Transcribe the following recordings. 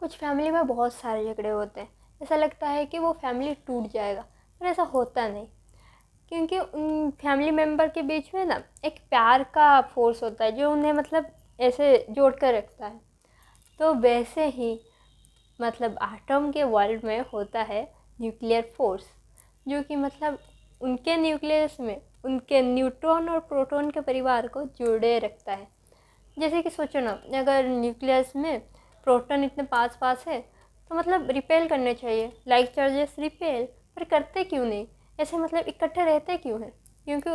कुछ फैमिली में बहुत सारे झगड़े होते हैं, ऐसा लगता है कि वो फैमिली टूट जाएगा, पर ऐसा होता नहीं। क्योंकि उन फैमिली मेम्बर के बीच में ना एक प्यार का फोर्स होता है जो उन्हें मतलब ऐसे जोड़ कर रखता है। तो वैसे ही मतलब एटम के वर्ल्ड में होता है न्यूक्लियर फोर्स, जो कि मतलब उनके न्यूक्लियस में उनके न्यूट्रॉन और प्रोटॉन के परिवार को जोड़े रखता है। जैसे कि सोचो ना, अगर न्यूक्लियस में प्रोटॉन इतने पास पास है तो मतलब रिपेल करने चाहिए, लाइक चार्जेस रिपेल, पर करते क्यों नहीं ऐसे, मतलब इकट्ठे रहते क्यों हैं? क्योंकि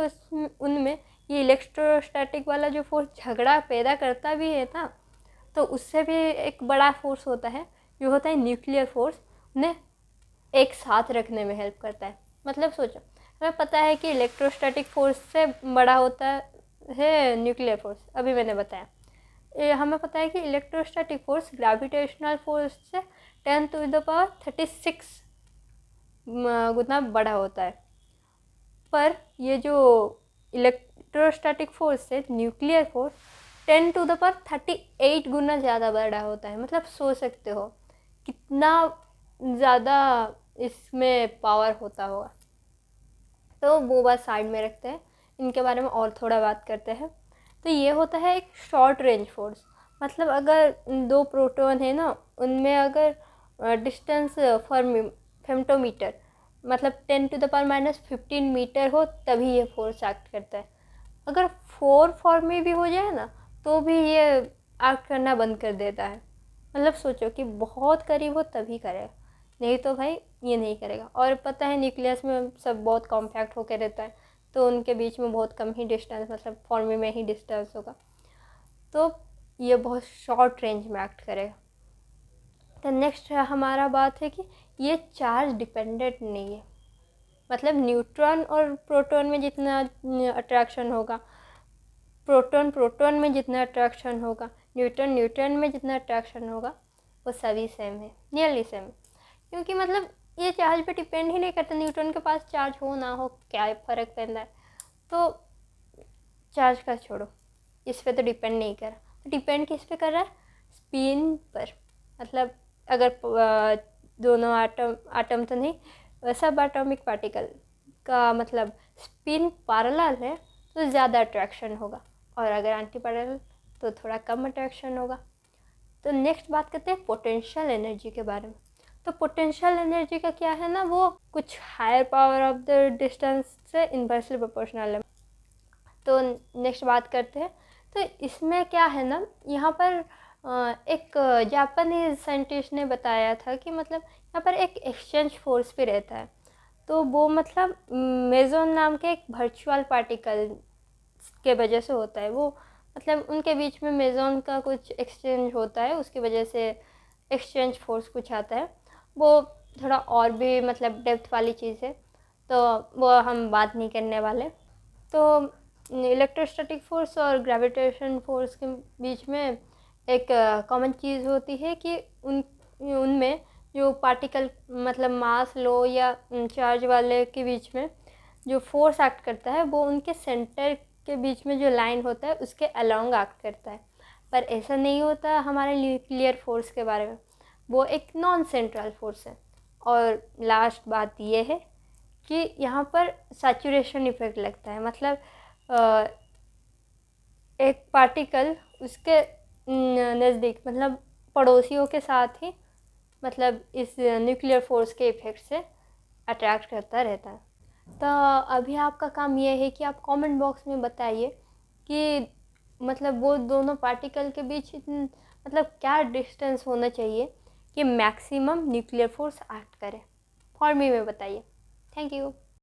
उनमें ये इलेक्ट्रोस्टैटिक वाला जो फोर्स झगड़ा पैदा करता भी है ना, तो उससे भी एक बड़ा फोर्स होता है जो होता है न्यूक्लियर फोर्स, उन्हें एक साथ रखने में हेल्प करता है। मतलब सोचो, हमें पता है कि इलेक्ट्रोस्टैटिक फोर्स से बड़ा होता है न्यूक्लियर फोर्स, अभी मैंने बताया। हमें पता है कि इलेक्ट्रोस्टैटिक फोर्स ग्रेविटेशनल फोर्स से 10⁻36 गुना बड़ा होता है। पर ये जो इलेक्ट्रोस्टैटिक फोर्स है न्यूक्लियर फोर्स 10⁻38 गुना ज़्यादा बड़ा होता है। मतलब सोच सकते हो कितना ज़्यादा इसमें पावर होता होगा। तो वो बात साइड में रखते हैं, इनके बारे में और थोड़ा बात करते हैं। तो ये होता है एक शॉर्ट रेंज फोर्स। मतलब अगर दो प्रोटॉन है ना, उनमें अगर डिस्टेंस फॉर फेम्टोमीटर मतलब 10⁻15 मीटर हो तभी ये फोर्स एक्ट करता है। अगर 4 फॉर्म में भी हो जाए ना तो भी ये एक्ट करना बंद कर देता है। मतलब सोचो कि बहुत करीब हो तभी करेगा, नहीं तो भाई ये नहीं करेगा। और पता है न्यूक्लियस में सब बहुत कॉम्पैक्ट होकर रहता है, तो उनके बीच में बहुत कम ही डिस्टेंस, मतलब फॉर्मी में ही डिस्टेंस होगा, तो ये बहुत शॉर्ट रेंज में एक्ट करेगा। तो नेक्स्ट हमारा बात है कि ये चार्ज डिपेंडेंट नहीं है। मतलब न्यूट्रॉन और प्रोटॉन में जितना अट्रैक्शन होगा, प्रोटॉन प्रोटॉन में जितना अट्रैक्शन होगा, न्यूट्रॉन न्यूट्रॉन में जितना अट्रैक्शन होगा, वो सभी सेम है, नियरली सेम। क्योंकि मतलब ये चार्ज पे डिपेंड ही नहीं करता, न्यूट्रॉन के पास चार्ज हो ना हो क्या फ़र्क पैदा है। तो चार्ज का छोड़ो, इस पर तो डिपेंड नहीं कर रहा। तो डिपेंड किस पे कर रहा है? स्पिन पर। मतलब अगर दोनों आटम तो नहीं, सब एटॉमिक पार्टिकल का मतलब स्पिन पैरेलल है तो ज़्यादा अट्रैक्शन होगा, और अगर एंटी पैरेलल तो थोड़ा कम अट्रैक्शन होगा। तो नेक्स्ट बात करते हैं पोटेंशियल एनर्जी के बारे में। तो पोटेंशियल एनर्जी का क्या है ना, वो कुछ higher power of the distance से इन्वर्सली प्रोपोर्शनल है। तो नेक्स्ट बात करते हैं। तो इसमें क्या है ना, यहाँ पर एक जापानीज साइंटिस्ट ने बताया था कि मतलब यहाँ पर एक एक्सचेंज फोर्स भी रहता है। तो वो मतलब मेजोन नाम के एक वर्चुअल पार्टिकल के वजह से होता है। वो मतलब उनके बीच में मेजोन का कुछ एक्सचेंज होता है, उसकी वजह से एक्सचेंज फोर्स कुछ आता है। वो थोड़ा और भी मतलब डेप्थ वाली चीज़ है, तो वो हम बात नहीं करने वाले। तो इलेक्ट्रोस्टैटिक फोर्स और ग्रेविटेशन फोर्स के बीच में एक कॉमन चीज़ होती है कि उनमें जो पार्टिकल मतलब मास लो या चार्ज वाले के बीच में जो फोर्स एक्ट करता है वो उनके सेंटर के बीच में जो लाइन होता है उसके अलोंग एक्ट करता है। पर ऐसा नहीं होता हमारे न्यूक्लियर फोर्स के बारे में, वो एक नॉन सेंट्रल फोर्स है। और लास्ट बात ये है कि यहाँ पर सैचुरेशन इफेक्ट लगता है। मतलब एक पार्टिकल उसके नज़दीक मतलब पड़ोसियों के साथ ही मतलब इस न्यूक्लियर फोर्स के इफेक्ट से अट्रैक्ट करता रहता है। तो अभी आपका काम ये है कि आप कमेंट बॉक्स में बताइए कि मतलब वो दोनों पार्टिकल के बीच मतलब क्या डिस्टेंस होना चाहिए कि मैक्सिमम न्यूक्लियर फोर्स एक्ट करे। फॉर मी में बताइए। Thank you.